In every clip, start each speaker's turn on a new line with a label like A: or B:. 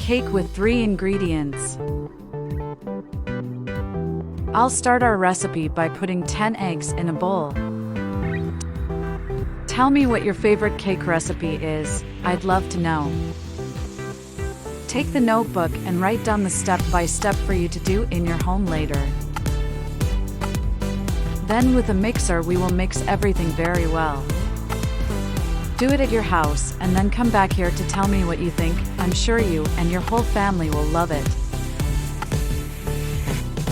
A: cake with 3 ingredients. I'll start our recipe by putting 10 eggs in a bowl. Tell me what your favorite cake recipe is, I'd love to know. Take the notebook and write down the step-by-step for you to do in your home later. Then with a mixer we will mix everything very well. Do it at your house and then come back here to tell me what you think. I'm sure you and your whole family will love it.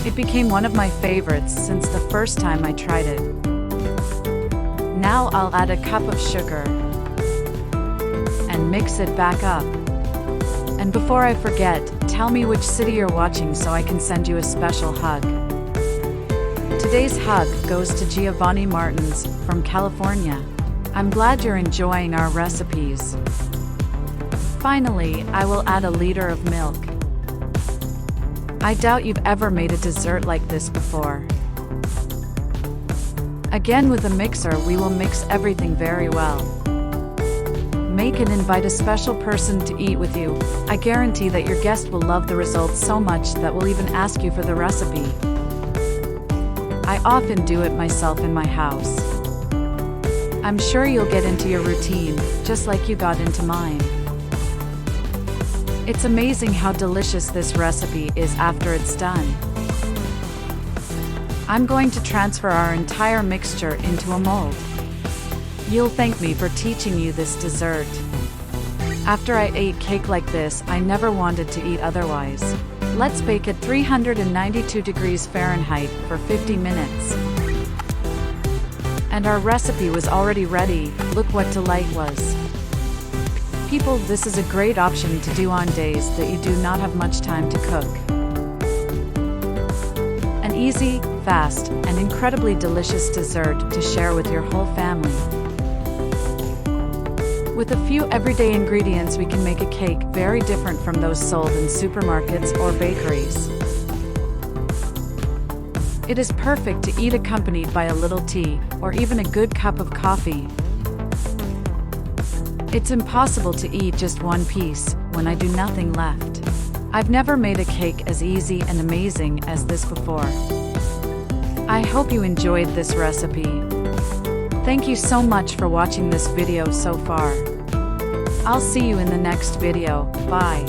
A: It became one of my favorites since the first time I tried it. Now I'll add a cup of sugar and mix it back up. And before I forget, tell me which city you're watching so I can send you a special hug. Today's hug goes to Giovanni Martins from California. I'm glad you're enjoying our recipes. Finally, I will add a liter of milk. I doubt you've ever made a dessert like this before. Again with a mixer we will mix everything very well. Make and invite a special person to eat with you. I guarantee that your guest will love the results so much that will even ask you for the recipe. I often do it myself in my house. I'm sure you'll get into your routine, just like you got into mine. It's amazing how delicious this recipe is after it's done. I'm going to transfer our entire mixture into a mold. You'll thank me for teaching you this dessert. After I ate cake like this, I never wanted to eat otherwise. Let's bake at 392 degrees Fahrenheit for 50 minutes. And our recipe was already ready. Look what delight was. People, this is a great option to do on days that you do not have much time to cook. An easy, fast, and incredibly delicious dessert to share with your whole family. With a few everyday ingredients we can make a cake very different from those sold in supermarkets or bakeries. It is perfect to eat accompanied by a little tea, or even a good cup of coffee. It's impossible to eat just one piece when I do nothing left. I've never made a cake as easy and amazing as this before. I hope you enjoyed this recipe. Thank you so much for watching this video so far. I'll see you in the next video. Bye.